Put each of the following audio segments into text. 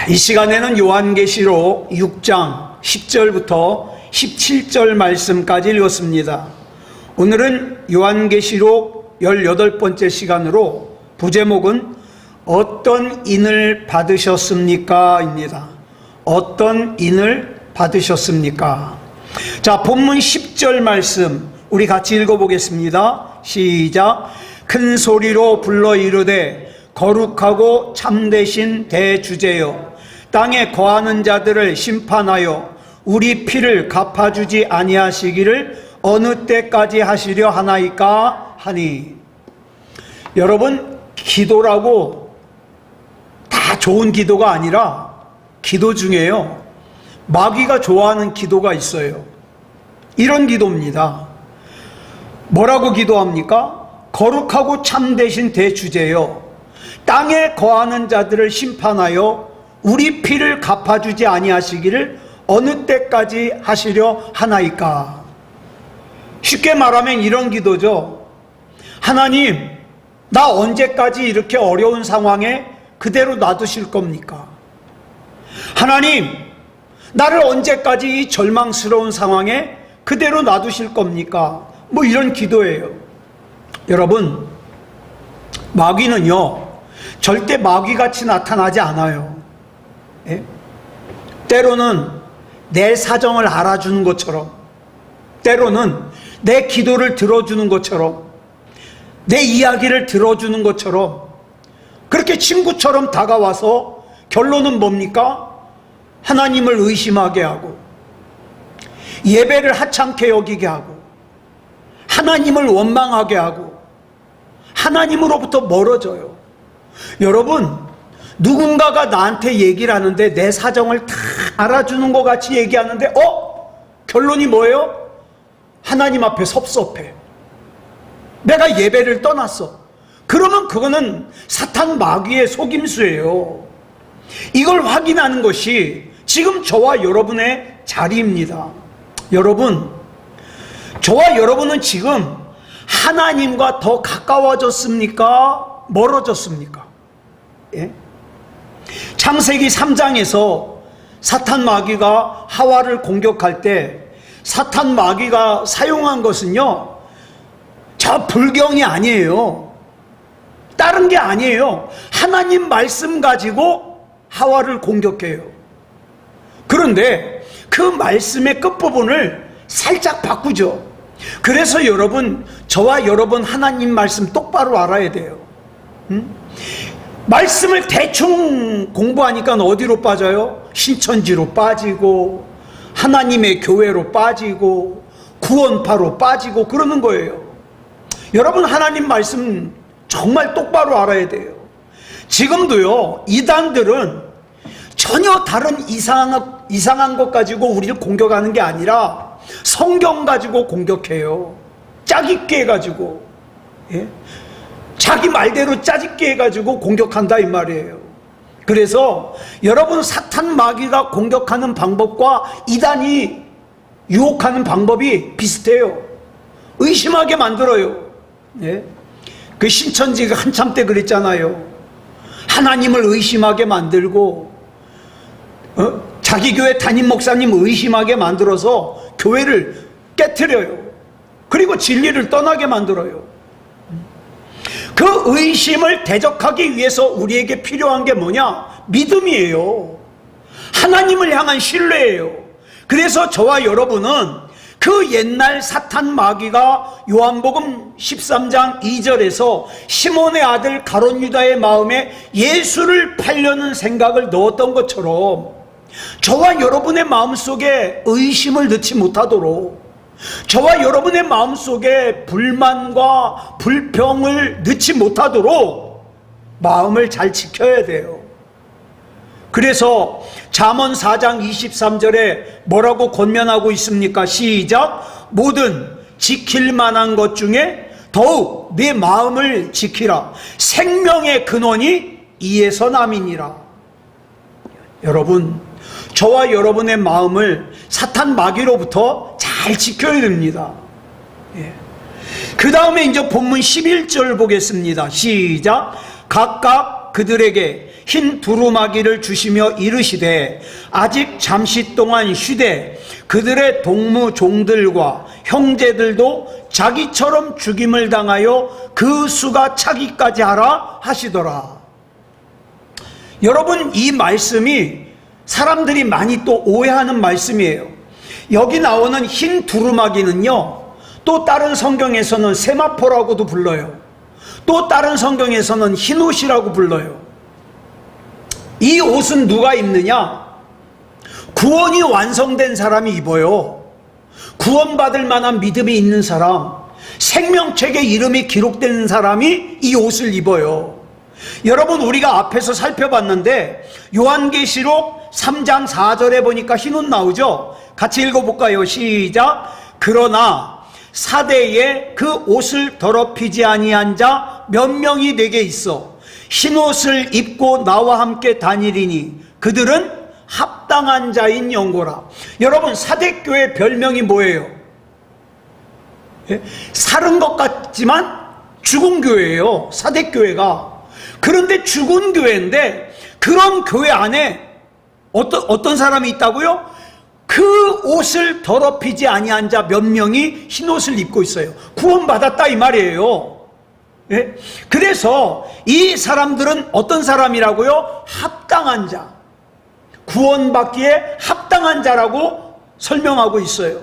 이 시간에는 요한계시록 6장 10절부터 17절 말씀까지 읽었습니다. 오늘은 요한계시록 18번째 시간으로 부제목은 어떤 인을 받으셨습니까? 입니다. 어떤 인을 받으셨습니까? 자, 본문 10절 말씀 우리 같이 읽어보겠습니다. 시작. 큰 소리로 불러 이르되 거룩하고 참되신 대주제여, 땅에 거하는 자들을 심판하여 우리 피를 갚아주지 아니하시기를 어느 때까지 하시려 하나이까 하니. 여러분, 기도라고 다 좋은 기도가 아니라 기도 중에요, 마귀가 좋아하는 기도가 있어요. 이런 기도입니다. 뭐라고 기도합니까? 거룩하고 참되신 대주제여, 땅에 거하는 자들을 심판하여 우리 피를 갚아주지 아니하시기를 어느 때까지 하시려 하나이까. 쉽게 말하면 이런 기도죠. 하나님, 나 언제까지 이렇게 어려운 상황에 그대로 놔두실 겁니까? 하나님, 나를 언제까지 이 절망스러운 상황에 그대로 놔두실 겁니까? 뭐 이런 기도예요. 여러분, 마귀는요 절대 마귀같이 나타나지 않아요. 예? 때로는 내 사정을 알아주는 것처럼, 때로는 내 기도를 들어주는 것처럼, 내 이야기를 들어주는 것처럼, 그렇게 친구처럼 다가와서 결론은 뭡니까? 하나님을 의심하게 하고, 예배를 하찮게 여기게 하고, 하나님을 원망하게 하고, 하나님으로부터 멀어져요. 여러분, 누군가가 나한테 얘기를 하는데 내 사정을 다 알아주는 것 같이 얘기하는데 결론이 뭐예요? 하나님 앞에 섭섭해. 내가 예배를 떠났어. 그러면 그거는 사탄 마귀의 속임수예요. 이걸 확인하는 것이 지금 저와 여러분의 자리입니다. 여러분, 저와 여러분은 지금 하나님과 더 가까워졌습니까? 멀어졌습니까? 예? 창세기 3장에서 사탄 마귀가 하와를 공격할 때 사탄 마귀가 사용한 것은요, 저 불경이 아니에요. 다른 게 아니에요. 하나님 말씀 가지고 하와를 공격해요. 그런데 그 말씀의 끝부분을 살짝 바꾸죠. 그래서 여러분, 저와 여러분 하나님 말씀 똑바로 알아야 돼요. 말씀을 대충 공부하니까 어디로 빠져요? 신천지로 빠지고, 하나님의 교회로 빠지고, 구원파로 빠지고 그러는 거예요. 여러분, 하나님 말씀 정말 똑바로 알아야 돼요. 지금도요, 이단들은 전혀 다른 이상한 것 가지고 우리를 공격하는 게 아니라 성경 가지고 공격해요. 짜깁기 해가지고, 예? 자기 말대로 짜깁기 해가지고 공격한다 이 말이에요. 그래서 여러분, 사탄 마귀가 공격하는 방법과 이단이 유혹하는 방법이 비슷해요. 의심하게 만들어요. 예? 그 신천지가 한참 때 그랬잖아요. 하나님을 의심하게 만들고, 자기 교회 담임 목사님 의심하게 만들어서 교회를 깨트려요. 그리고 진리를 떠나게 만들어요. 그 의심을 대적하기 위해서 우리에게 필요한 게 뭐냐? 믿음이에요. 하나님을 향한 신뢰예요. 그래서 저와 여러분은 그 옛날 사탄 마귀가 요한복음 13장 2절에서 시몬의 아들 가룟 유다의 마음에 예수를 팔려는 생각을 넣었던 것처럼 저와 여러분의 마음속에 의심을 넣지 못하도록, 저와 여러분의 마음속에 불만과 불평을 넣지 못하도록 마음을 잘 지켜야 돼요. 그래서 잠언 4장 23절에 뭐라고 권면하고 있습니까? 시작. 모든 지킬 만한 것 중에 더욱 네 마음을 지키라. 생명의 근원이 이에서 남이니라. 여러분, 저와 여러분의 마음을 사탄 마귀로부터 잘 지켜야 됩니다. 예. 그 다음에 이제 본문 11절 보겠습니다. 시작. 각각 그들에게 흰 두루마기를 주시며 이르시되 아직 잠시 동안 쉬되 그들의 동무 종들과 형제들도 자기처럼 죽임을 당하여 그 수가 차기까지 하라 하시더라. 여러분, 이 말씀이 사람들이 많이 또 오해하는 말씀이에요. 여기 나오는 흰 두루마기는요, 또 다른 성경에서는 세마포라고도 불러요. 또 다른 성경에서는 흰옷이라고 불러요. 이 옷은 누가 입느냐? 구원이 완성된 사람이 입어요. 구원받을 만한 믿음이 있는 사람, 생명책에 이름이 기록된 사람이 이 옷을 입어요. 여러분, 우리가 앞에서 살펴봤는데 요한계시록 3장 4절에 보니까 흰옷 나오죠? 같이 읽어볼까요? 시작. 그러나 사대에 그 옷을 더럽히지 아니한 자 몇 명이 내게 있어 흰옷을 입고 나와 함께 다니리니 그들은 합당한 자인 영고라. 여러분, 사대교회 별명이 뭐예요? 예? 살은 것 같지만 죽은 교회예요, 사대교회가. 그런데 죽은 교회인데 그런 교회 안에 어떤 사람이 있다고요? 그 옷을 더럽히지 아니한 자 몇 명이 흰옷을 입고 있어요. 구원받았다 이 말이에요. 예? 그래서 이 사람들은 어떤 사람이라고요? 합당한 자, 구원받기에 합당한 자라고 설명하고 있어요.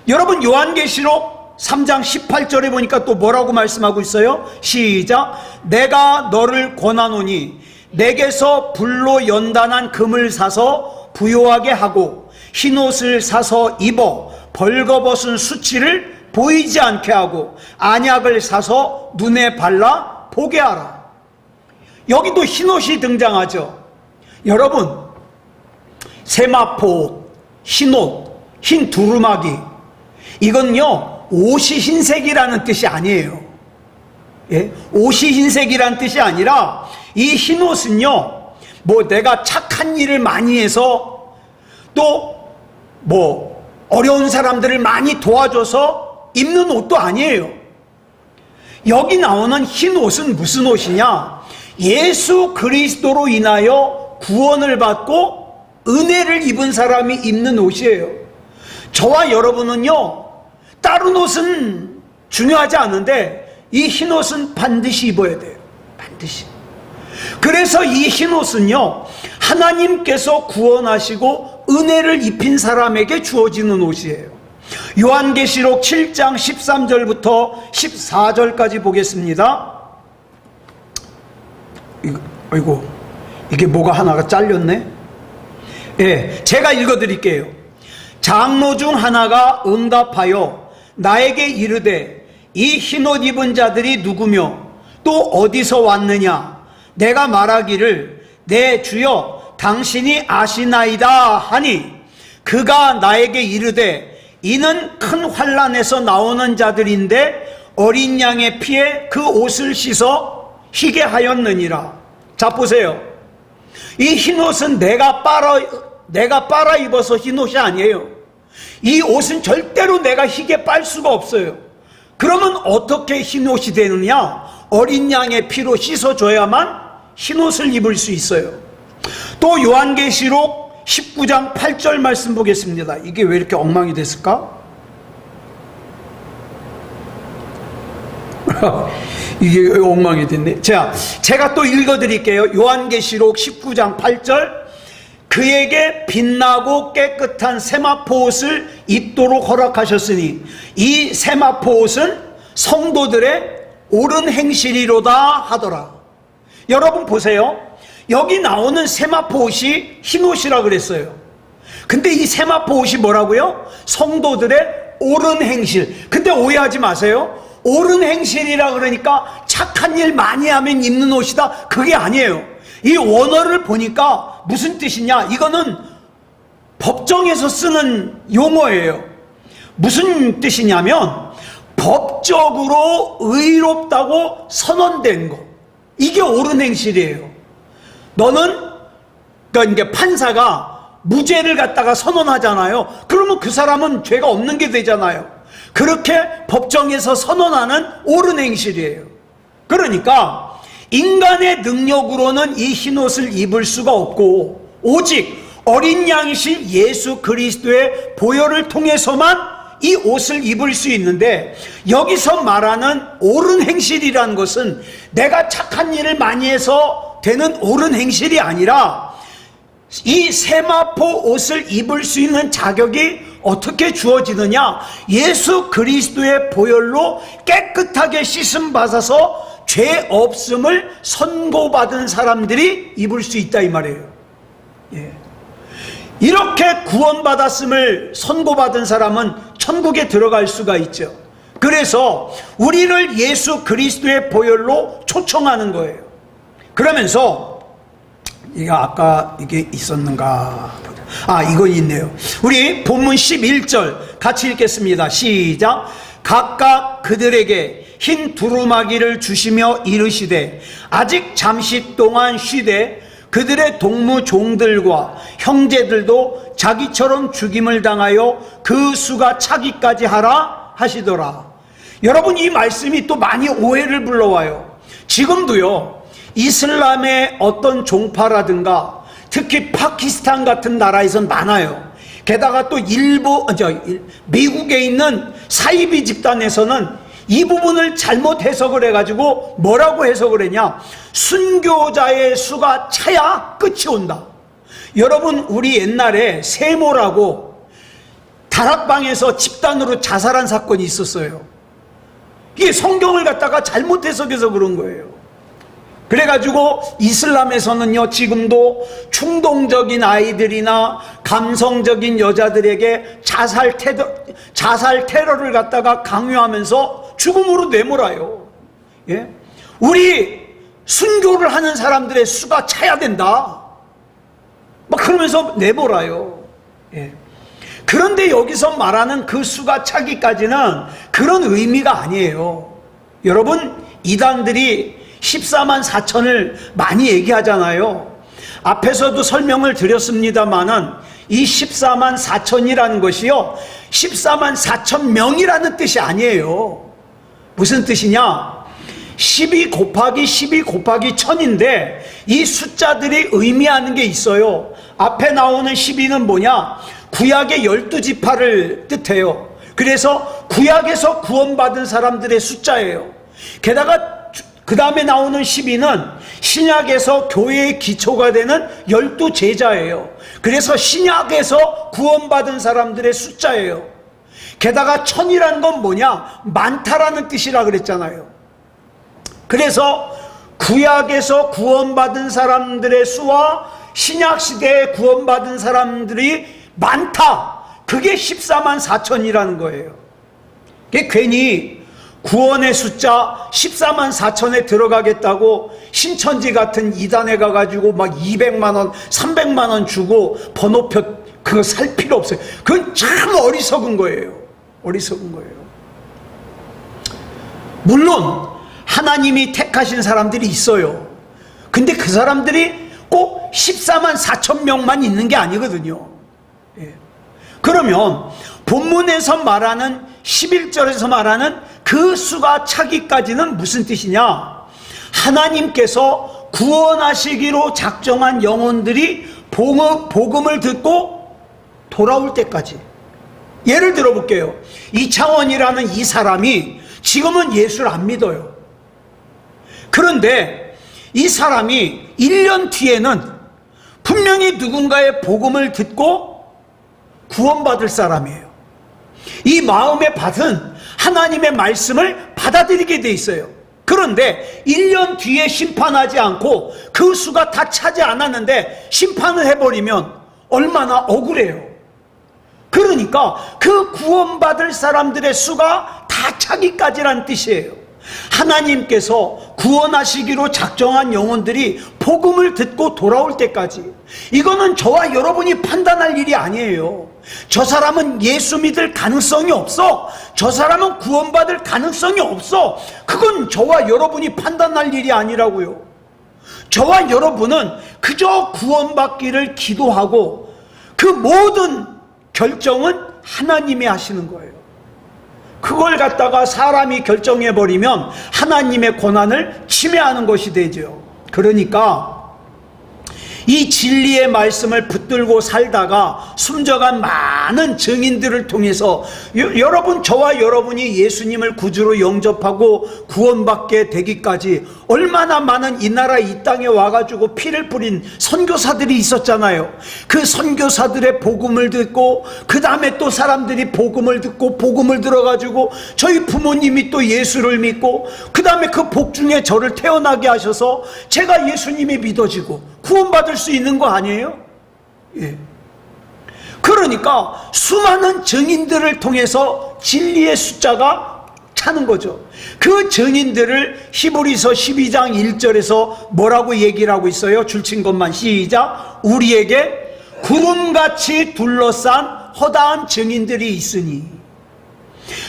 여러분, 요한계시록 3장 18절에 보니까 또 뭐라고 말씀하고 있어요? 시작. 내가 너를 권하노니 내게서 불로 연단한 금을 사서 부요하게 하고 흰옷을 사서 입어 벌거벗은 수치를 보이지 않게 하고 안약을 사서 눈에 발라 보게 하라. 여기도 흰옷이 등장하죠. 여러분, 세마포, 흰옷, 흰 두루마기, 이건요 옷이 흰색이라는 뜻이 아니에요. 예? 옷이 흰색이라는 뜻이 아니라 이 흰옷은요, 뭐 내가 착한 일을 많이 해서 또 뭐 어려운 사람들을 많이 도와줘서 입는 옷도 아니에요. 여기 나오는 흰옷은 무슨 옷이냐? 예수 그리스도로 인하여 구원을 받고 은혜를 입은 사람이 입는 옷이에요. 저와 여러분은요, 다른 옷은 중요하지 않은데 이 흰옷은 반드시 입어야 돼요. 반드시. 그래서 이 흰옷은요, 하나님께서 구원하시고 은혜를 입힌 사람에게 주어지는 옷이에요. 요한계시록 7장 13절부터 14절까지 보겠습니다. 아이고, 이게 뭐가 하나가 잘렸네. 예, 제가 읽어드릴게요. 장로 중 하나가 응답하여 나에게 이르되 이 흰옷 입은 자들이 누구며 또 어디서 왔느냐? 내가 말하기를 내 주여 당신이 아시나이다 하니 그가 나에게 이르되 이는 큰 환난에서 나오는 자들인데 어린 양의 피에 그 옷을 씻어 희게 하였느니라. 자, 보세요. 이 흰옷은 내가 빨아 입어서 흰옷이 아니에요. 이 옷은 절대로 내가 희게 빨 수가 없어요. 그러면 어떻게 흰옷이 되느냐? 어린 양의 피로 씻어줘야만 흰옷을 입을 수 있어요. 또 요한계시록 19장 8절 말씀 보겠습니다. 이게 왜 이렇게 엉망이 됐을까? 이게 왜 엉망이 됐네. 자, 제가 또 읽어드릴게요. 요한계시록 19장 8절. 그에게 빛나고 깨끗한 세마포 옷을 입도록 허락하셨으니 이 세마포 옷은 성도들의 옳은 행실이로다 하더라. 여러분 보세요. 여기 나오는 세마포 옷이 흰옷이라 그랬어요. 근데 이 세마포 옷이 뭐라고요? 성도들의 옳은 행실. 근데 오해하지 마세요. 옳은 행실이라 그러니까 착한 일 많이 하면 입는 옷이다, 그게 아니에요. 이 원어를 보니까 무슨 뜻이냐? 이거는 법정에서 쓰는 용어예요. 무슨 뜻이냐면 법적으로 의롭다고 선언된 거, 이게 옳은 행실이에요. 너는, 그러니까 판사가 무죄를 갖다가 선언하잖아요. 그러면 그 사람은 죄가 없는 게 되잖아요. 그렇게 법정에서 선언하는 옳은 행실이에요. 그러니까 인간의 능력으로는 이 흰옷을 입을 수가 없고 오직 어린 양이신 예수 그리스도의 보혈을 통해서만 이 옷을 입을 수 있는데, 여기서 말하는 옳은 행실이라는 것은 내가 착한 일을 많이 해서 되는 옳은 행실이 아니라, 이 세마포 옷을 입을 수 있는 자격이 어떻게 주어지느냐? 예수 그리스도의 보혈로 깨끗하게 씻음 받아서 죄 없음을 선고받은 사람들이 입을 수 있다 이 말이에요. 예. 이렇게 구원받았음을 선고받은 사람은 천국에 들어갈 수가 있죠. 그래서 우리를 예수 그리스도의 보혈로 초청하는 거예요. 그러면서 이게 아까 이게 있었는가? 이거 있네요. 우리 본문 11절 같이 읽겠습니다. 시작. 각각 그들에게 흰 두루마기를 주시며 이르시되 아직 잠시 동안 쉬되 그들의 동무 종들과 형제들도 자기처럼 죽임을 당하여 그 수가 차기까지 하라 하시더라. 여러분, 이 말씀이 또 많이 오해를 불러와요. 지금도요, 이슬람의 어떤 종파라든가 특히 파키스탄 같은 나라에선 많아요. 게다가 또 미국에 있는 사이비 집단에서는 이 부분을 잘못 해석을 해가지고 뭐라고 해석을 했냐? 순교자의 수가 차야 끝이 온다. 여러분, 우리 옛날에 세모라고 다락방에서 집단으로 자살한 사건이 있었어요. 이게 성경을 갖다가 잘못 해석해서 그런 거예요. 그래가지고 이슬람에서는요, 지금도 충동적인 아이들이나 감성적인 여자들에게 자살 테러를 갖다가 강요하면서 죽음으로 내몰아요. 예? 우리 순교를 하는 사람들의 수가 차야 된다, 막 그러면서 내몰아요. 예. 그런데 여기서 말하는 그 수가 차기까지는 그런 의미가 아니에요. 여러분, 이단들이 14만 4천을 많이 얘기하잖아요. 앞에서도 설명을 드렸습니다마는 이 14만 4천이라는 것이요, 14만 4천 명이라는 뜻이 아니에요. 무슨 뜻이냐? 12 곱하기 12 곱하기 1000인데 이 숫자들이 의미하는 게 있어요. 앞에 나오는 12는 뭐냐? 구약의 12지파를 뜻해요. 그래서 구약에서 구원받은 사람들의 숫자예요. 게다가 그 다음에 나오는 12는 신약에서 교회의 기초가 되는 12제자예요. 그래서 신약에서 구원받은 사람들의 숫자예요. 게다가 1000이라는 건 뭐냐? 많다라는 뜻이라 그랬잖아요. 그래서 구약에서 구원받은 사람들의 수와 신약시대에 구원받은 사람들이 많다, 그게 14만 4천이라는 거예요. 그게 괜히 구원의 숫자 14만 4천에 들어가겠다고 신천지 같은 이단에 가가지고 막 200만 원, 300만 원 주고 번호표 그거 살 필요 없어요. 그건 참 어리석은 거예요. 어리석은 거예요. 물론 하나님이 택하신 사람들이 있어요. 근데 그 사람들이 꼭 14만 4천 명만 있는 게 아니거든요. 예. 그러면 본문에서 말하는 11절에서 말하는 그 수가 차기까지는 무슨 뜻이냐? 하나님께서 구원하시기로 작정한 영혼들이 복음을 듣고 돌아올 때까지. 예를 들어 볼게요. 이창원이라는 이 사람이 지금은 예수를 안 믿어요. 그런데 이 사람이 1년 뒤에는 분명히 누군가의 복음을 듣고 구원받을 사람이에요. 이 마음의 밭은 하나님의 말씀을 받아들이게 돼 있어요. 그런데 1년 뒤에 심판하지 않고 그 수가 다 차지 않았는데 심판을 해버리면 얼마나 억울해요. 그러니까 그 구원받을 사람들의 수가 다 차기까지란 뜻이에요. 하나님께서 구원하시기로 작정한 영혼들이 복음을 듣고 돌아올 때까지. 이거는 저와 여러분이 판단할 일이 아니에요. 저 사람은 예수 믿을 가능성이 없어, 저 사람은 구원받을 가능성이 없어, 그건 저와 여러분이 판단할 일이 아니라고요. 저와 여러분은 그저 구원받기를 기도하고 그 모든 결정은 하나님이 하시는 거예요. 그걸 갖다가 사람이 결정해버리면 하나님의 권한을 침해하는 것이 되죠. 그러니까 이 진리의 말씀을 붙들고 살다가 숨져간 많은 증인들을 통해서 여러분, 저와 여러분이 예수님을 구주로 영접하고 구원받게 되기까지 얼마나 많은 이 나라 이 땅에 와가지고 피를 뿌린 선교사들이 있었잖아요. 그 선교사들의 복음을 듣고 그 다음에 또 사람들이 복음을 듣고 복음을 들어가지고 저희 부모님이 또 예수를 믿고 그 다음에 그 복 중에 저를 태어나게 하셔서 제가 예수님이 믿어지고 구원받을 수 있는 거 아니에요? 예. 그러니까 수많은 증인들을 통해서 진리의 숫자가 차는 거죠. 그 증인들을 히브리서 12장 1절에서 뭐라고 얘기를 하고 있어요? 줄친 것만 시작. 우리에게 구름같이 둘러싼 허다한 증인들이 있으니.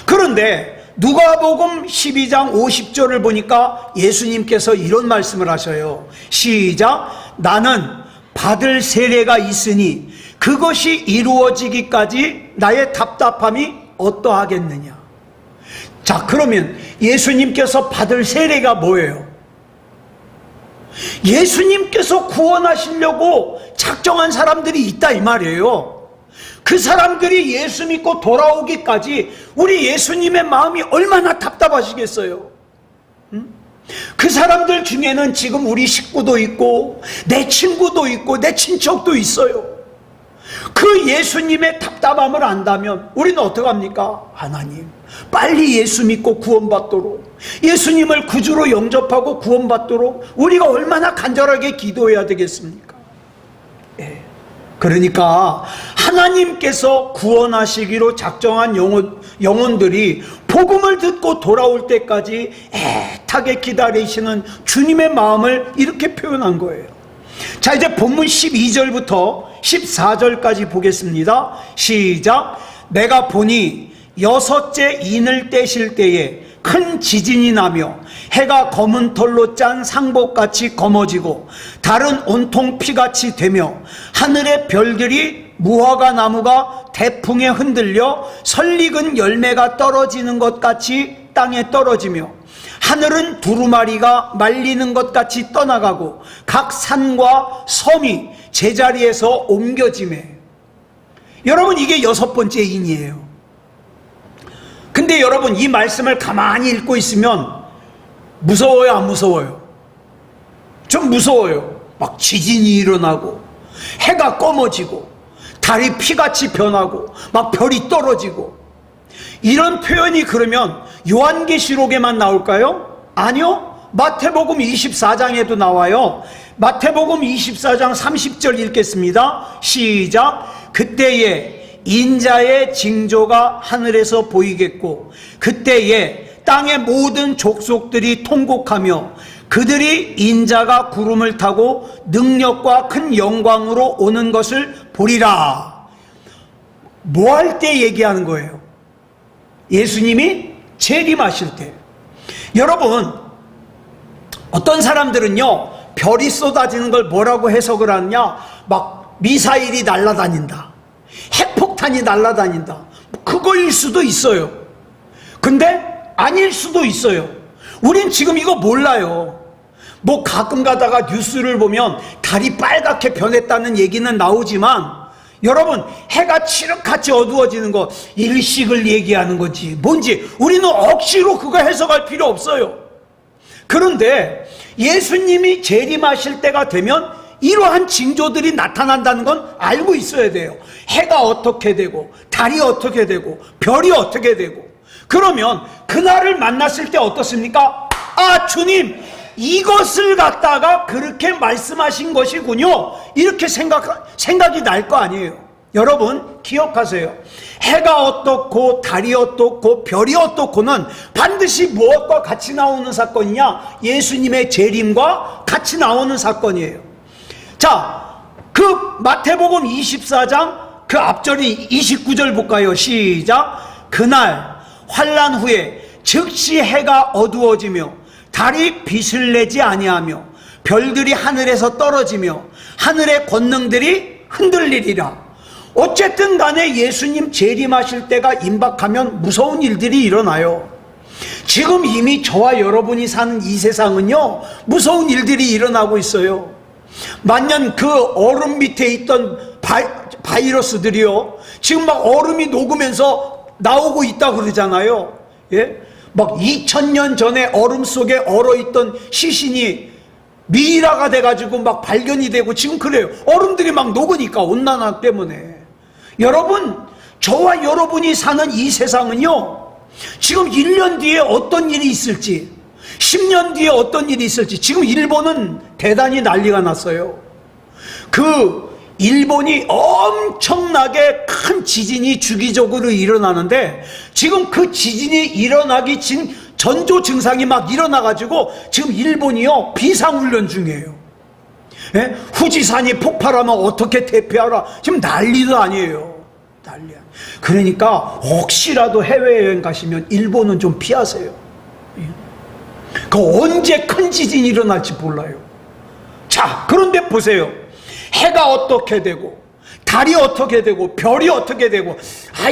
그런데 누가복음 12장 50절을 보니까 예수님께서 이런 말씀을 하셔요. 시작. 나는 받을 세례가 있으니 그것이 이루어지기까지 나의 답답함이 어떠하겠느냐. 자, 그러면 예수님께서 받을 세례가 뭐예요? 예수님께서 구원하시려고 작정한 사람들이 있다 이 말이에요. 그 사람들이 예수 믿고 돌아오기까지 우리 예수님의 마음이 얼마나 답답하시겠어요? 그 사람들 중에는 지금 우리 식구도 있고 내 친구도 있고 내 친척도 있어요. 그 예수님의 답답함을 안다면 우리는 어떡합니까? 하나님, 빨리 예수 믿고 구원받도록, 예수님을 구주로 영접하고 구원받도록 우리가 얼마나 간절하게 기도해야 되겠습니까? 예. 그러니까 하나님께서 구원하시기로 작정한 영혼들이 복음을 듣고 돌아올 때까지 애타게 기다리시는 주님의 마음을 이렇게 표현한 거예요. 자, 이제 본문 12절부터 14절까지 보겠습니다. 시작. 내가 보니 여섯째 인을 떼실 때에 큰 지진이 나며 해가 검은 털로 짠 상복같이 검어지고 달은 온통 피같이 되며 하늘의 별들이 무화과 나무가 대풍에 흔들려 설익은 열매가 떨어지는 것 같이 땅에 떨어지며 하늘은 두루마리가 말리는 것 같이 떠나가고 각 산과 섬이 제자리에서 옮겨지매. 여러분, 이게 여섯 번째 인이에요. 근데 여러분, 이 말씀을 가만히 읽고 있으면 무서워요, 안 무서워요? 좀 무서워요. 막 지진이 일어나고 해가 검어지고 달이 피같이 변하고 막 별이 떨어지고, 이런 표현이 그러면 요한계시록에만 나올까요? 아니요, 마태복음 24장에도 나와요. 마태복음 24장 30절 읽겠습니다. 시작. 그때에 인자의 징조가 하늘에서 보이겠고 그때에 땅의 모든 족속들이 통곡하며 그들이 인자가 구름을 타고 능력과 큰 영광으로 오는 것을 보리라. 뭐 할 때 얘기하는 거예요? 예수님이 재림하실 때. 여러분, 어떤 사람들은요, 별이 쏟아지는 걸 뭐라고 해석을 하느냐, 막 미사일이 날아다닌다, 핵폭탄이 날아다닌다, 그거일 수도 있어요. 근데 아닐 수도 있어요. 우린 지금 이거 몰라요. 뭐 가끔 가다가 뉴스를 보면 달이 빨갛게 변했다는 얘기는 나오지만, 여러분, 해가 칠흑같이 어두워지는 거 일식을 얘기하는 거지 뭔지 우리는 억지로 그거 해석할 필요 없어요. 그런데 예수님이 재림하실 때가 되면 이러한 징조들이 나타난다는 건 알고 있어야 돼요. 해가 어떻게 되고 달이 어떻게 되고 별이 어떻게 되고. 그러면 그날을 만났을 때 어떻습니까? 아, 주님, 이것을 갖다가 그렇게 말씀하신 것이군요, 이렇게 생각이 날 거 아니에요. 여러분, 기억하세요. 해가 어떻고 달이 어떻고 별이 어떻고는 반드시 무엇과 같이 나오는 사건이냐? 예수님의 재림과 같이 나오는 사건이에요. 자, 그 마태복음 24장 그 앞절이 29절 볼까요? 시작. 그날 환난 후에 즉시 해가 어두워지며 달이 빛을 내지 아니하며 별들이 하늘에서 떨어지며 하늘의 권능들이 흔들리리라. 어쨌든 간에 예수님 재림하실 때가 임박하면 무서운 일들이 일어나요. 지금 이미 저와 여러분이 사는 이 세상은요, 무서운 일들이 일어나고 있어요. 만년 그 얼음 밑에 있던 바이러스들이요, 지금 막 얼음이 녹으면서 나오고 있다 그러잖아요. 예? 막 2000년 전에 얼음 속에 얼어있던 시신이 미이라가 돼가지고 막 발견이 되고 지금 그래요. 얼음들이 막 녹으니까, 온난화 때문에. 여러분, 저와 여러분이 사는 이 세상은요, 지금 1년 뒤에 어떤 일이 있을지, 10년 뒤에 어떤 일이 있을지, 지금 일본은 대단히 난리가 났어요. 그 일본이 엄청나게 큰 지진이 주기적으로 일어나는데, 지금 그 지진이 일어나기 전 전조 증상이 막 일어나가지고 지금 일본이요, 비상훈련 중이에요. 예? 후지산이 폭발하면 어떻게 대피하라, 지금 난리도 아니에요. 난리야. 그러니까 혹시라도 해외여행 가시면 일본은 좀 피하세요. 그 언제 큰 지진이 일어날지 몰라요. 자, 그런데 보세요. 해가 어떻게 되고 달이 어떻게 되고 별이 어떻게 되고,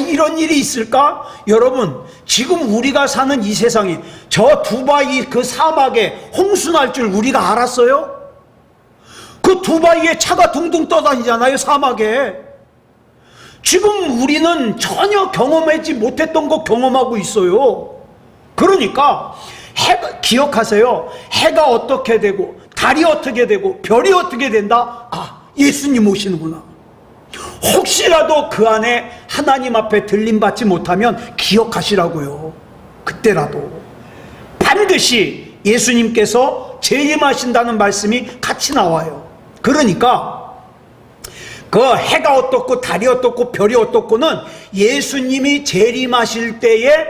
이런 일이 있을까? 여러분, 지금 우리가 사는 이 세상이, 저 두바이 그 사막에 홍수 날 줄 우리가 알았어요? 그 두바이에 차가 둥둥 떠다니잖아요, 사막에. 지금 우리는 전혀 경험하지 못했던 거 경험하고 있어요. 그러니까 기억하세요. 해가 어떻게 되고 달이 어떻게 되고 별이 어떻게 된다? 예수님 오시는구나. 혹시라도 그 안에 하나님 앞에 들림받지 못하면 기억하시라고요. 그때라도 반드시 예수님께서 재림하신다는 말씀이 같이 나와요. 그러니까 그 해가 어떻고 달이 어떻고 별이 어떻고는 예수님이 재림하실 때의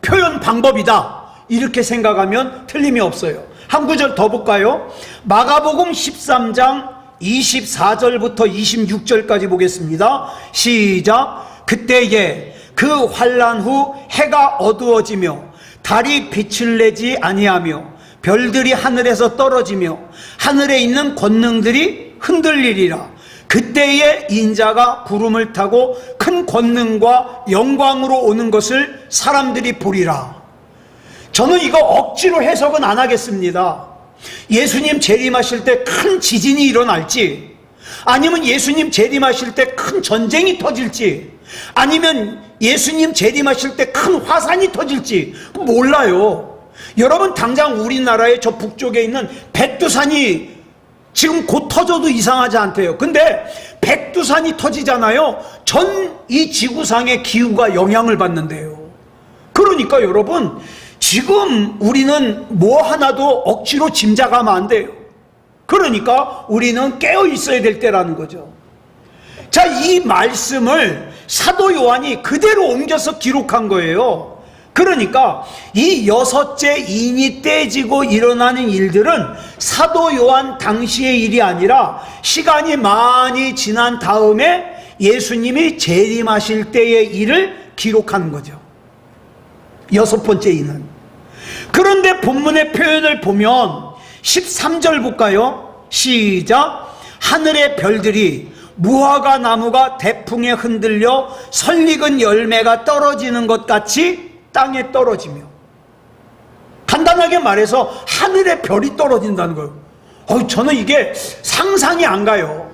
표현 방법이다, 이렇게 생각하면 틀림이 없어요. 한 구절 더 볼까요? 마가복음 13장 24절부터 26절까지 보겠습니다. 시작. 그때에 그 환난 후 해가 어두워지며 달이 빛을 내지 아니하며 별들이 하늘에서 떨어지며 하늘에 있는 권능들이 흔들리리라. 그때에 인자가 구름을 타고 큰 권능과 영광으로 오는 것을 사람들이 보리라. 저는 이거 억지로 해석은 안 하겠습니다. 예수님 재림하실 때 큰 지진이 일어날지, 아니면 예수님 재림하실 때 큰 전쟁이 터질지, 아니면 예수님 재림하실 때 큰 화산이 터질지 몰라요. 여러분, 당장 우리나라의 저 북쪽에 있는 백두산이 지금 곧 터져도 이상하지 않대요. 근데 백두산이 터지잖아요. 전 이 지구상의 기후가 영향을 받는데요. 그러니까 여러분, 지금 우리는 뭐 하나도 억지로 짐작하면 안 돼요. 그러니까 우리는 깨어 있어야 될 때라는 거죠. 자, 이 말씀을 사도 요한이 그대로 옮겨서 기록한 거예요. 그러니까 이 6째 인이 떼지고 일어나는 일들은 사도 요한 당시의 일이 아니라 시간이 많이 지난 다음에 예수님이 재림하실 때의 일을 기록하는 거죠. 6번째 인은. 그런데 본문의 표현을 보면 13절 볼까요? 시작. 하늘의 별들이 무화과 나무가 대풍에 흔들려 설익은 열매가 떨어지는 것 같이 땅에 떨어지며. 간단하게 말해서 하늘에 별이 떨어진다는 거예요. 저는 이게 상상이 안 가요.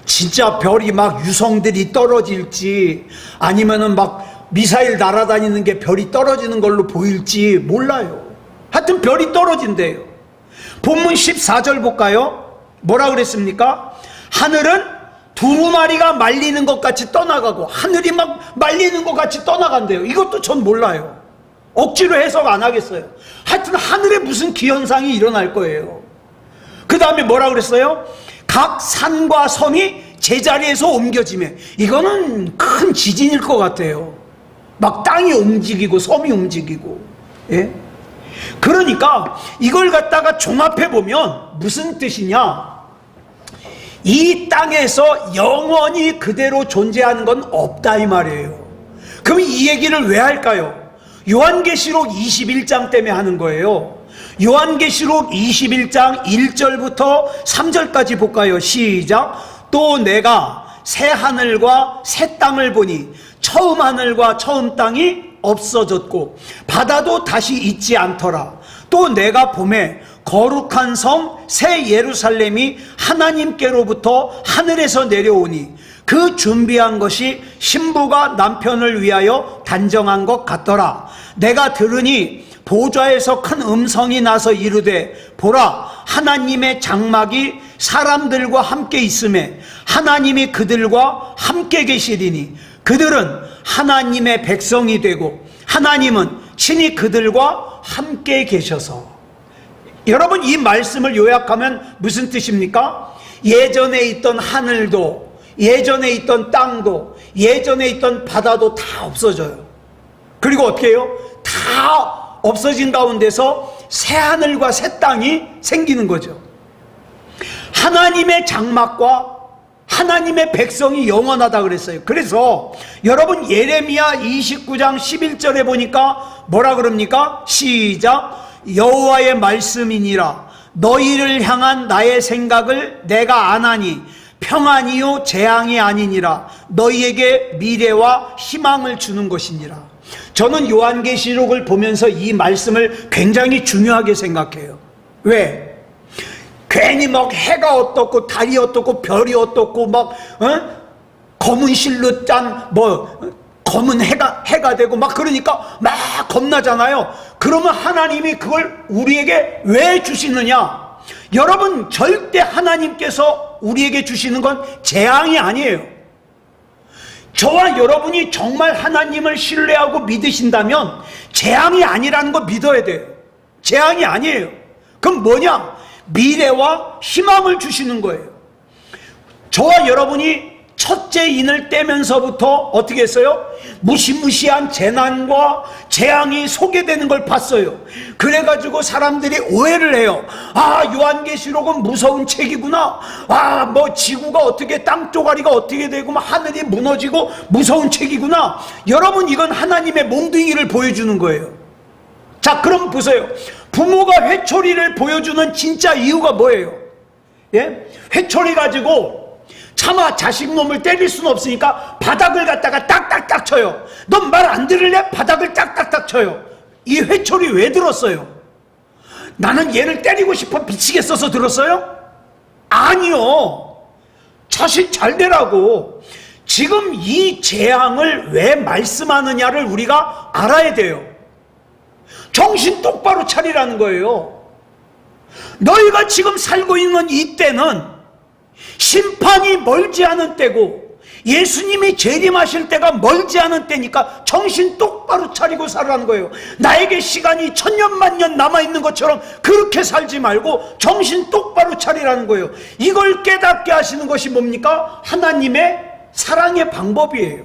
진짜 별이 막 유성들이 떨어질지, 아니면은 막 미사일 날아다니는 게 별이 떨어지는 걸로 보일지 몰라요. 하여튼 별이 떨어진대요. 본문 14절 볼까요? 뭐라 그랬습니까? 하늘은 두루마리가 말리는 것 같이 떠나가고 하늘이 막 말리는 것 같이 떠나간대요. 이것도 전 몰라요. 억지로 해석 안 하겠어요. 하여튼 하늘에 무슨 기현상이 일어날 거예요. 그 다음에 뭐라 그랬어요? 각 산과 섬이 제자리에서 옮겨지며. 이거는 큰 지진일 것 같아요. 막 땅이 움직이고 섬이 움직이고. 예? 그러니까 이걸 갖다가 종합해 보면 무슨 뜻이냐? 이 땅에서 영원히 그대로 존재하는 건 없다, 이 말이에요. 그럼 이 얘기를 왜 할까요? 요한계시록 21장 때문에 하는 거예요. 요한계시록 21장 1절부터 3절까지 볼까요? 시작. 또 내가 새 하늘과 새 땅을 보니 처음 하늘과 처음 땅이 없어졌고 바다도 다시 있지 않더라. 또 내가 보매 거룩한 성 새 예루살렘이 하나님께로부터 하늘에서 내려오니 그 준비한 것이 신부가 남편을 위하여 단정한 것 같더라. 내가 들으니 보좌에서 큰 음성이 나서 이르되 보라, 하나님의 장막이 사람들과 함께 있음에 하나님이 그들과 함께 계시리니 그들은 하나님의 백성이 되고 하나님은 친히 그들과 함께 계셔서. 여러분, 이 말씀을 요약하면 무슨 뜻입니까? 예전에 있던 하늘도, 예전에 있던 땅도, 예전에 있던 바다도 다 없어져요. 그리고 어떻게 해요? 다 없어진 가운데서 새 하늘과 새 땅이 생기는 거죠. 하나님의 장막과 하나님의 백성이 영원하다 그랬어요. 그래서 여러분, 예레미야 29장 11절에 보니까 뭐라 그럽니까? 시작. 여호와의 말씀이니라. 너희를 향한 나의 생각을 내가 아나니 평안이요 재앙이 아니니라. 너희에게 미래와 희망을 주는 것이니라. 저는 요한계시록을 보면서 이 말씀을 굉장히 중요하게 생각해요. 왜? 괜히 막 해가 어떻고 달이 어떻고 별이 어떻고 막 검은 실로 짠 검은 해가 되고 막 그러니까 막 겁나잖아요. 그러면 하나님이 그걸 우리에게 왜 주시느냐? 여러분, 절대 하나님께서 우리에게 주시는 건 재앙이 아니에요. 저와 여러분이 정말 하나님을 신뢰하고 믿으신다면 재앙이 아니라는 거 믿어야 돼요. 재앙이 아니에요. 그럼 뭐냐? 미래와 희망을 주시는 거예요. 저와 여러분이 첫째 인을 떼면서부터 어떻게 했어요? 무시무시한 재난과 재앙이 소개되는 걸 봤어요. 그래가지고 사람들이 오해를 해요. 아, 요한계시록은 무서운 책이구나. 아, 뭐 지구가 어떻게, 땅 쪼가리가 어떻게 되고 하늘이 무너지고 무서운 책이구나. 여러분, 이건 하나님의 몽둥이를 보여주는 거예요. 자, 그럼 보세요. 부모가 회초리를 보여주는 진짜 이유가 뭐예요? 예? 회초리 가지고 차마 자식 놈을 때릴 수는 없으니까 바닥을 갖다가 딱딱딱 쳐요. 넌 말 안 들을래? 바닥을 딱딱딱 쳐요. 이 회초리 왜 들었어요? 나는 얘를 때리고 싶어 미치겠어서 들었어요? 아니요. 자식 잘 되라고. 지금 이 재앙을 왜 말씀하느냐를 우리가 알아야 돼요. 정신 똑바로 차리라는 거예요. 너희가 지금 살고 있는 이 때는 심판이 멀지 않은 때고 예수님이 재림하실 때가 멀지 않은 때니까 정신 똑바로 차리고 살라는 거예요. 나에게 시간이 천년만년 남아있는 것처럼 그렇게 살지 말고 정신 똑바로 차리라는 거예요. 이걸 깨닫게 하시는 것이 뭡니까? 하나님의 사랑의 방법이에요.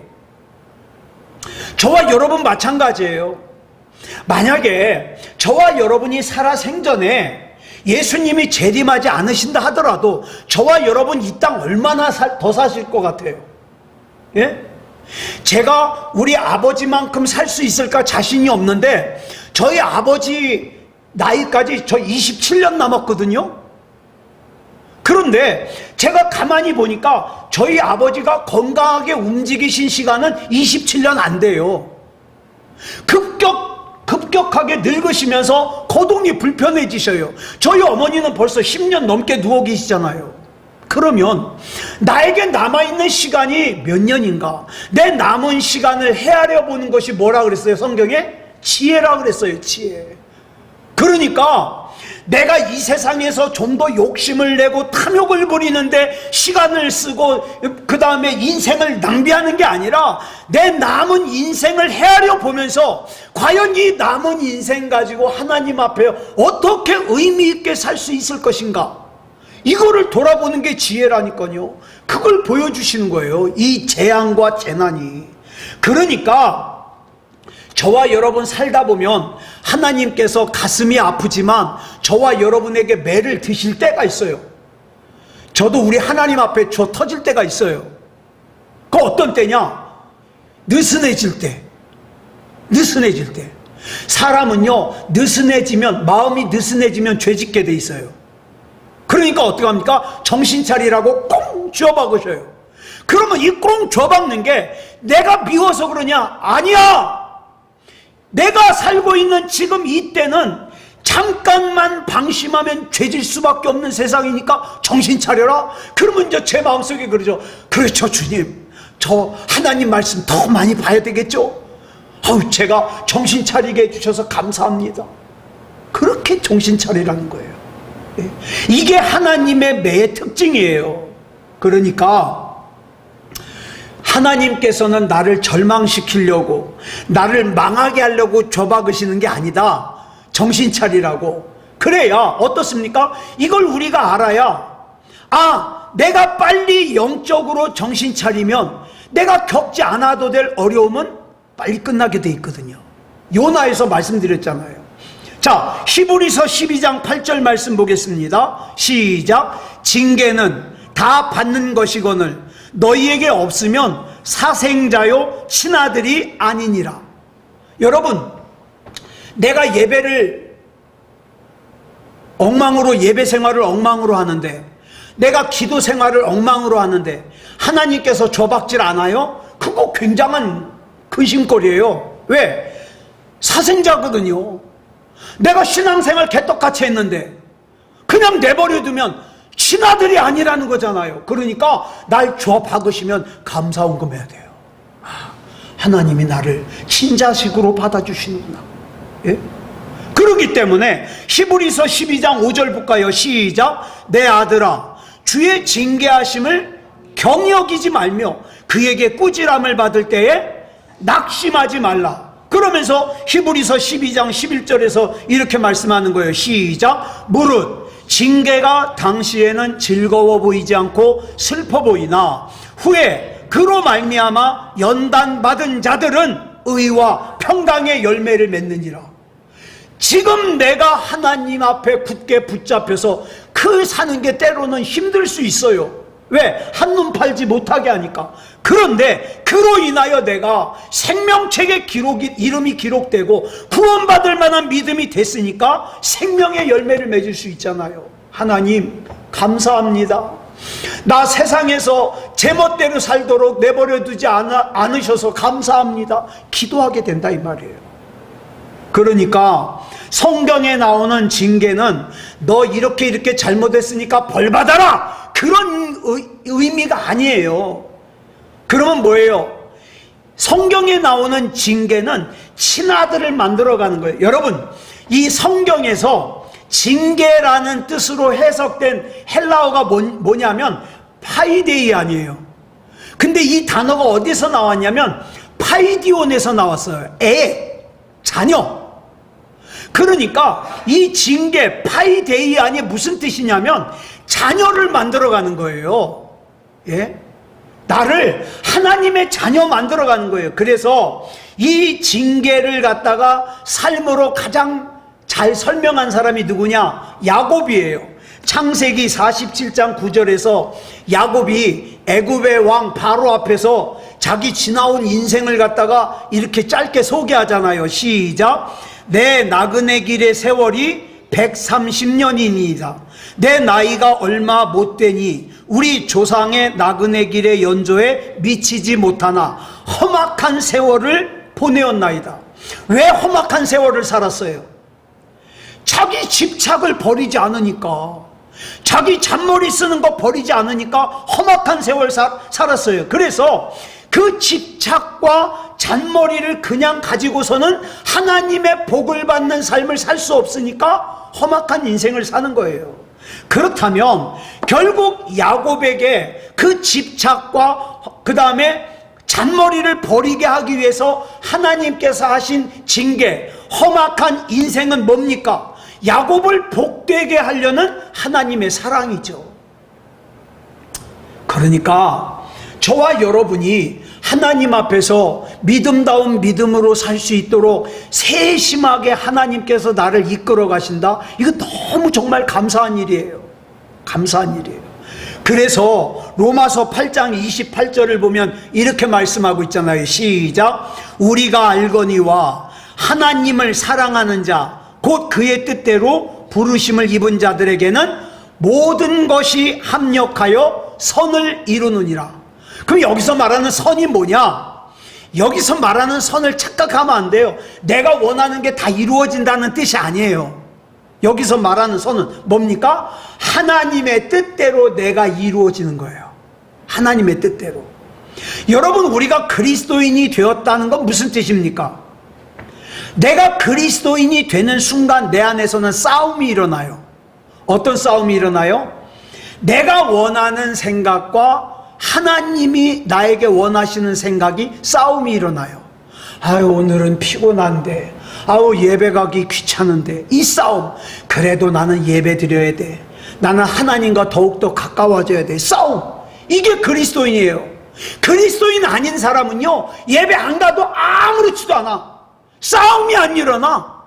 저와 여러분 마찬가지예요. 만약에 저와 여러분이 살아생전에 예수님이 재림하지 않으신다 하더라도 저와 여러분 이 땅 얼마나 더 사실 것 같아요? 예? 제가 우리 아버지만큼 살 수 있을까 자신이 없는데 저희 아버지 나이까지 저 27년 남았거든요. 그런데 제가 가만히 보니까 저희 아버지가 건강하게 움직이신 시간은 27년 안 돼요. 급격하게 늙으시면서 거동이 불편해지셔요. 저희 어머니는 벌써 10년 넘게 누워 계시잖아요. 그러면 나에게 남아있는 시간이 몇 년인가? 내 남은 시간을 헤아려 보는 것이 뭐라 그랬어요? 성경에? 지혜라 그랬어요. 지혜. 그러니까 내가 이 세상에서 좀 더 욕심을 내고 탐욕을 부리는데 시간을 쓰고 그 다음에 인생을 낭비하는 게 아니라 내 남은 인생을 헤아려 보면서 과연 이 남은 인생 가지고 하나님 앞에 어떻게 의미 있게 살 수 있을 것인가, 이거를 돌아보는 게 지혜라니까요. 그걸 보여주시는 거예요, 이 재앙과 재난이. 그러니까 저와 여러분 살다 보면 하나님께서 가슴이 아프지만 저와 여러분에게 매를 드실 때가 있어요. 저도 우리 하나님 앞에 저 터질 때가 있어요. 그 어떤 때냐? 느슨해질 때. 느슨해질 때. 사람은요, 느슨해지면, 마음이 느슨해지면 죄짓게 돼 있어요. 그러니까 어떻게 합니까? 정신 차리라고 꽁 쥐어박으셔요. 그러면 이 꽁 줘박는 게 내가 미워서 그러냐? 아니야. 내가 살고 있는 지금 이때는 잠깐만 방심하면 죄질 수밖에 없는 세상이니까 정신 차려라. 그러면 이제 제 마음속에 그러죠. 그렇죠, 주님. 저 하나님 말씀 더 많이 봐야 되겠죠? 제가 정신 차리게 해주셔서 감사합니다. 그렇게 정신 차리라는 거예요. 이게 하나님의 매의 특징이에요. 그러니까 하나님께서는 나를 절망시키려고, 나를 망하게 하려고 줘박으시는 게 아니다. 정신 차리라고. 그래야 어떻습니까? 이걸 우리가 알아야, 내가 빨리 영적으로 정신 차리면 내가 겪지 않아도 될 어려움은 빨리 끝나게 돼 있거든요. 요나에서 말씀드렸잖아요. 자, 히브리서 12장 8절 말씀 보겠습니다. 시작. 징계는 다 받는 것이거늘 너희에게 없으면 사생자요 친아들이 아니니라. 여러분, 내가 예배를 엉망으로, 예배 생활을 엉망으로 하는데, 내가 기도 생활을 엉망으로 하는데 하나님께서 줘박질 않아요? 그거 굉장한 근심거리예요. 왜? 사생자거든요. 내가 신앙생활 개떡같이 했는데 그냥 내버려두면 친아들이 아니라는 거잖아요. 그러니까 날 줘박으시면 감사원금 해야 돼요. 하나님이 나를 친자식으로 받아주시는구나. 예? 그렇기 때문에 히브리서 12장 5절 볼까요? 시작. 내 아들아, 주의 징계하심을 경여기지 말며 그에게 꾸지람을 받을 때에 낙심하지 말라. 그러면서 히브리서 12장 11절에서 이렇게 말씀하는 거예요. 시작. 무릇 징계가 당시에는 즐거워 보이지 않고 슬퍼 보이나 후에 그로 말미암아 연단받은 자들은 의와 평강의 열매를 맺느니라. 지금 내가 하나님 앞에 굳게 붙잡혀서 그 사는 게 때로는 힘들 수 있어요. 왜? 한눈 팔지 못하게 하니까. 그런데 그로 인하여 내가 생명책에 이름이 기록되고 구원받을 만한 믿음이 됐으니까 생명의 열매를 맺을 수 있잖아요. 하나님 감사합니다. 나 세상에서 제멋대로 살도록 내버려두지 않으셔서 감사합니다. 기도하게 된다 이 말이에요. 그러니까 성경에 나오는 징계는 너 이렇게 잘못했으니까 벌 받아라, 그런 의미가 아니에요. 그러면 뭐예요? 성경에 나오는 징계는 친아들을 만들어가는 거예요. 여러분, 이 성경에서 징계라는 뜻으로 해석된 헬라어가 뭐냐면 파이데이 아니에요. 근데 이 단어가 어디서 나왔냐면 파이디온에서 나왔어요. 자녀. 그러니까 이 징계 파이데이 안이 무슨 뜻이냐면 자녀를 만들어가는 거예요. 예? 나를 하나님의 자녀 만들어가는 거예요. 그래서 이 징계를 갖다가 삶으로 가장 잘 설명한 사람이 누구냐? 야곱이에요. 창세기 47장 9절에서 야곱이 애굽의 왕 바로 앞에서 자기 지나온 인생을 갖다가 이렇게 짧게 소개하잖아요. 시작. 내 나그네 길의 세월이 130년이니이다. 내 나이가 얼마 못 되니 우리 조상의 나그네 길의 연조에 미치지 못하나 험악한 세월을 보내었나이다. 왜 험악한 세월을 살았어요? 자기 집착을 버리지 않으니까, 자기 잔머리 쓰는 거 버리지 않으니까 험악한 세월 살았어요. 그래서 그 집착과 잔머리를 그냥 가지고서는 하나님의 복을 받는 삶을 살 수 없으니까 험악한 인생을 사는 거예요. 그렇다면 결국 야곱에게 그 집착과 그 다음에 잔머리를 버리게 하기 위해서 하나님께서 하신 징계, 험악한 인생은 뭡니까? 야곱을 복되게 하려는 하나님의 사랑이죠. 그러니까 저와 여러분이 하나님 앞에서 믿음다운 믿음으로 살 수 있도록 세심하게 하나님께서 나를 이끌어 가신다. 이거 너무 정말 감사한 일이에요. 감사한 일이에요. 그래서 로마서 8장 28절을 보면 이렇게 말씀하고 있잖아요. 시작. 우리가 알거니와 하나님을 사랑하는 자 곧 그의 뜻대로 부르심을 입은 자들에게는 모든 것이 합력하여 선을 이루느니라. 그럼 여기서 말하는 선이 뭐냐? 여기서 말하는 선을 착각하면 안 돼요. 내가 원하는 게 다 이루어진다는 뜻이 아니에요. 여기서 말하는 선은 뭡니까? 하나님의 뜻대로 내가 이루어지는 거예요. 하나님의 뜻대로. 여러분, 우리가 그리스도인이 되었다는 건 무슨 뜻입니까? 내가 그리스도인이 되는 순간 내 안에서는 싸움이 일어나요. 어떤 싸움이 일어나요? 내가 원하는 생각과 하나님이 나에게 원하시는 생각이 싸움이 일어나요. 아유, 오늘은 피곤한데, 아우, 예배 가기 귀찮은데, 이 싸움. 그래도 나는 예배 드려야 돼. 나는 하나님과 더욱더 가까워져야 돼. 싸움. 이게 그리스도인이에요. 그리스도인 아닌 사람은요, 예배 안 가도 아무렇지도 않아. 싸움이 안 일어나.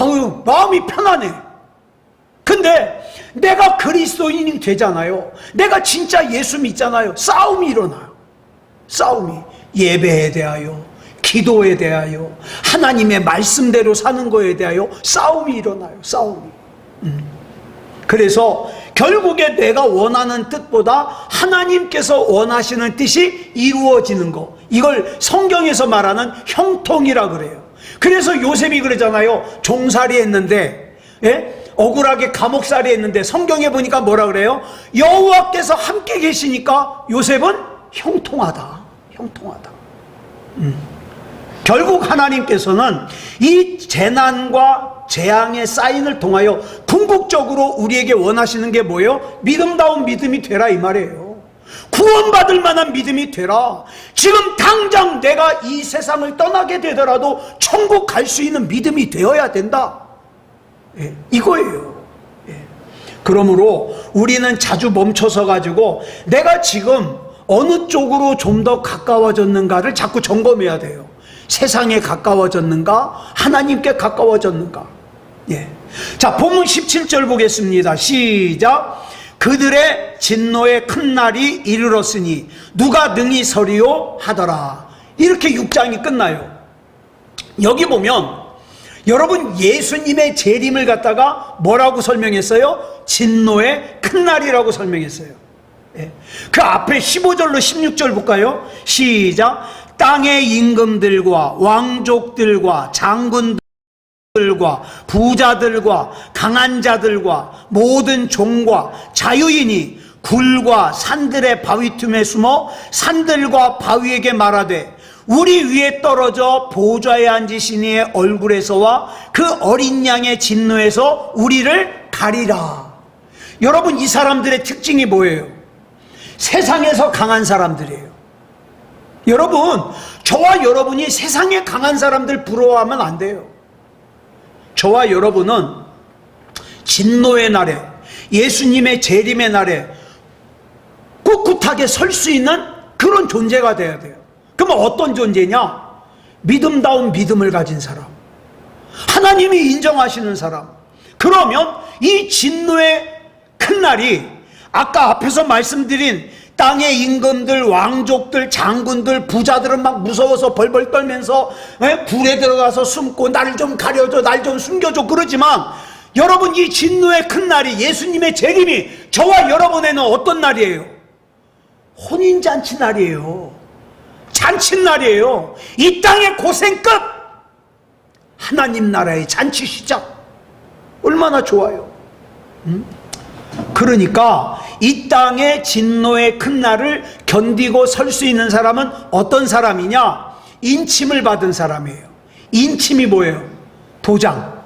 아유, 마음이 편안해. 근데 내가 그리스도인이 되잖아요. 내가 진짜 예수 믿잖아요. 싸움이 일어나요. 싸움이. 예배에 대하여, 기도에 대하여, 하나님의 말씀대로 사는 거에 대하여 싸움이 일어나요. 싸움이. 그래서 결국에 내가 원하는 뜻보다 하나님께서 원하시는 뜻이 이루어지는 거, 이걸 성경에서 말하는 형통이라 그래요. 그래서 요셉이 그러잖아요. 종살이 했는데, 예? 억울하게 감옥살이 했는데 성경에 보니까 뭐라 그래요? 여호와께서 함께 계시니까 요셉은 형통하다. 형통하다. 결국 하나님께서는 이 재난과 재앙의 사인을 통하여 궁극적으로 우리에게 원하시는 게 뭐예요? 믿음다운 믿음이 되라, 이 말이에요. 구원받을 만한 믿음이 되라. 지금 당장 내가 이 세상을 떠나게 되더라도 천국 갈 수 있는 믿음이 되어야 된다. 예, 이거예요. 예. 그러므로 우리는 자주 멈춰서 가지고 내가 지금 어느 쪽으로 좀 더 가까워졌는가를 자꾸 점검해야 돼요. 세상에 가까워졌는가? 하나님께 가까워졌는가? 예. 자, 본문 17절 보겠습니다. 시작. 그들의 진노의 큰 날이 이르렀으니 누가 능히 서리요 하더라. 이렇게 6장이 끝나요. 여기 보면 여러분, 예수님의 재림을 갖다가 뭐라고 설명했어요? 진노의 큰 날이라고 설명했어요. 예. 그 앞에 15절로 16절 볼까요? 시작. 땅의 임금들과 왕족들과 장군들과 부자들과 강한 자들과 모든 종과 자유인이 굴과 산들의 바위 틈에 숨어 산들과 바위에게 말하되 우리 위에 떨어져 보좌에 앉으신 이의 얼굴에서와 그 어린 양의 진노에서 우리를 가리라. 여러분, 이 사람들의 특징이 뭐예요? 세상에서 강한 사람들이에요. 여러분, 저와 여러분이 세상에 강한 사람들 부러워하면 안 돼요. 저와 여러분은 진노의 날에, 예수님의 재림의 날에 꿋꿋하게 설 수 있는 그런 존재가 돼야 돼요. 그러면 어떤 존재냐? 믿음다운 믿음을 가진 사람, 하나님이 인정하시는 사람. 그러면 이 진노의 큰 날이 아까 앞에서 말씀드린 땅의 임금들, 왕족들, 장군들, 부자들은 막 무서워서 벌벌 떨면서 굴에 들어가서 숨고 날 좀 가려줘, 날 좀 숨겨줘 그러지만, 여러분, 이 진노의 큰 날이, 예수님의 재림이 저와 여러분에는 어떤 날이에요? 혼인잔치 날이에요. 잔칫날이에요. 이 땅의 고생 끝! 하나님 나라의 잔치 시작. 얼마나 좋아요. 그러니까 이 땅의 진노의 큰 날을 견디고 설 수 있는 사람은 어떤 사람이냐? 인침을 받은 사람이에요. 인침이 뭐예요? 도장.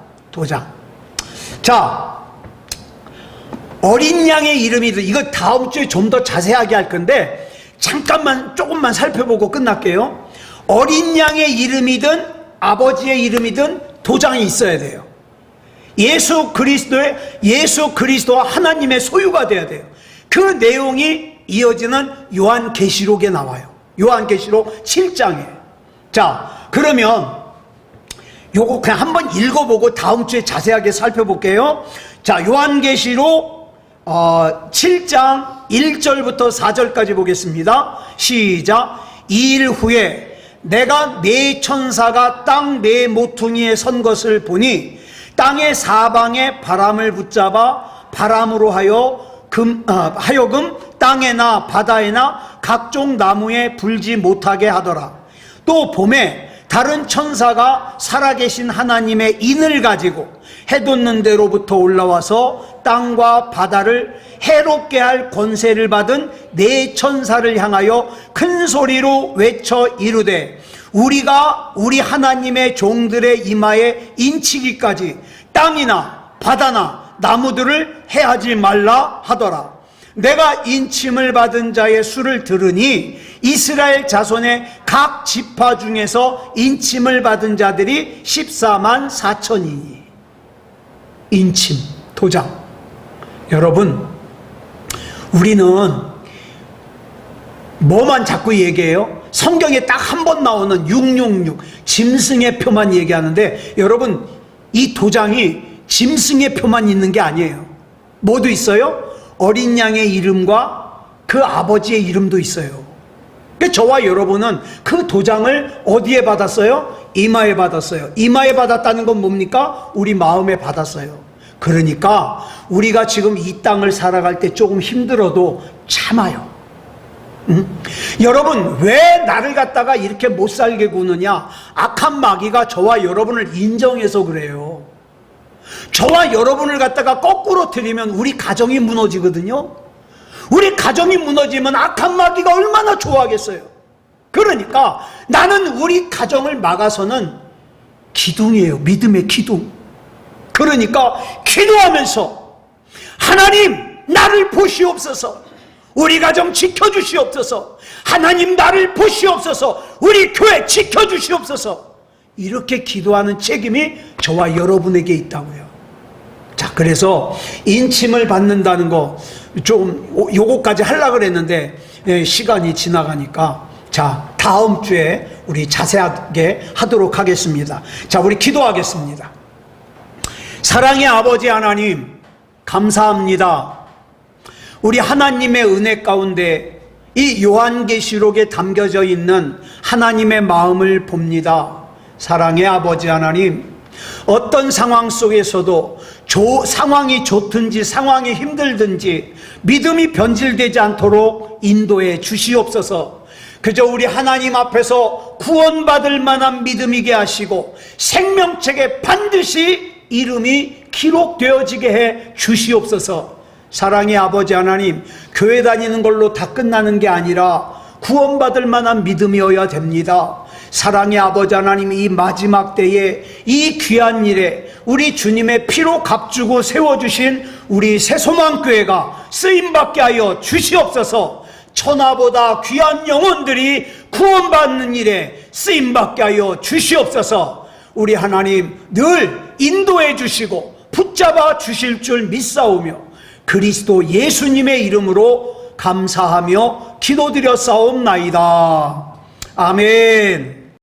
자, 어린 양의 이름이든, 이거 다음 주에 좀 더 자세하게 할 건데 잠깐만 조금만 살펴보고 끝날게요. 어린 양의 이름이든 아버지의 이름이든 도장이 있어야 돼요. 예수 그리스도와 하나님의 소유가 돼야 돼요. 그 내용이 이어지는 요한계시록에 나와요. 요한계시록 7장에. 자, 그러면 요거 그냥 한번 읽어보고 다음 주에 자세하게 살펴볼게요. 자, 요한계시록 7장 1절부터 4절까지 보겠습니다. 시작. 2일 후에 내가 네 천사가 땅 네 모퉁이에 선 것을 보니 땅의 사방에 바람을 붙잡아 바람으로 하여금 땅에나 바다에나 각종 나무에 불지 못하게 하더라. 또 봄에 다른 천사가 살아계신 하나님의 인을 가지고 해돋는 데로부터 올라와서 땅과 바다를 해롭게 할 권세를 받은 네 천사를 향하여 큰 소리로 외쳐 이르되 우리가 우리 하나님의 종들의 이마에 인치기까지 땅이나 바다나 나무들을 해하지 말라 하더라. 내가 인침을 받은 자의 수를 들으니 이스라엘 자손의 각 지파 중에서 인침을 받은 자들이 14만 4천이니. 인침, 도장. 여러분, 우리는 뭐만 자꾸 얘기해요? 성경에 딱 한 번 나오는 666 짐승의 표만 얘기하는데, 여러분, 이 도장이 짐승의 표만 있는 게 아니에요. 뭐도 있어요? 어린 양의 이름과 그 아버지의 이름도 있어요. 저와 여러분은 그 도장을 어디에 받았어요? 이마에 받았어요. 이마에 받았다는 건 뭡니까? 우리 마음에 받았어요. 그러니까 우리가 지금 이 땅을 살아갈 때 조금 힘들어도 참아요. 여러분, 왜 나를 갖다가 이렇게 못 살게 구느냐? 악한 마귀가 저와 여러분을 인정해서 그래요. 저와 여러분을 갖다가 거꾸로 들이면 우리 가정이 무너지거든요. 우리 가정이 무너지면 악한 마귀가 얼마나 좋아하겠어요. 그러니까 나는 우리 가정을 막아서는 기둥이에요. 믿음의 기둥. 그러니까 기도하면서 하나님 나를 보시옵소서, 우리 가정 지켜주시옵소서, 하나님 나를 보시옵소서, 우리 교회 지켜주시옵소서, 이렇게 기도하는 책임이 저와 여러분에게 있다고요. 자, 그래서 인침을 받는다는 거 좀 요거까지 하려고 그랬는데 시간이 지나가니까, 자, 다음 주에 우리 자세하게 하도록 하겠습니다. 자, 우리 기도하겠습니다. 사랑의 아버지 하나님, 감사합니다. 우리 하나님의 은혜 가운데 이 요한계시록에 담겨져 있는 하나님의 마음을 봅니다. 사랑의 아버지 하나님, 어떤 상황 속에서도 상황이 좋든지 상황이 힘들든지 믿음이 변질되지 않도록 인도해 주시옵소서. 그저 우리 하나님 앞에서 구원받을 만한 믿음이게 하시고 생명책에 반드시 이름이 기록되어지게 해 주시옵소서. 사랑의 아버지 하나님, 교회 다니는 걸로 다 끝나는 게 아니라 구원받을 만한 믿음이어야 됩니다. 사랑의 아버지 하나님, 이 마지막 때에 이 귀한 일에 우리 주님의 피로 값주고 세워주신 우리 새소망교회가 쓰임받게 하여 주시옵소서. 천하보다 귀한 영혼들이 구원받는 일에 쓰임받게 하여 주시옵소서. 우리 하나님 늘 인도해 주시고 붙잡아 주실 줄 믿사오며 그리스도 예수님의 이름으로 감사하며 기도드려 싸움나이다. 아멘.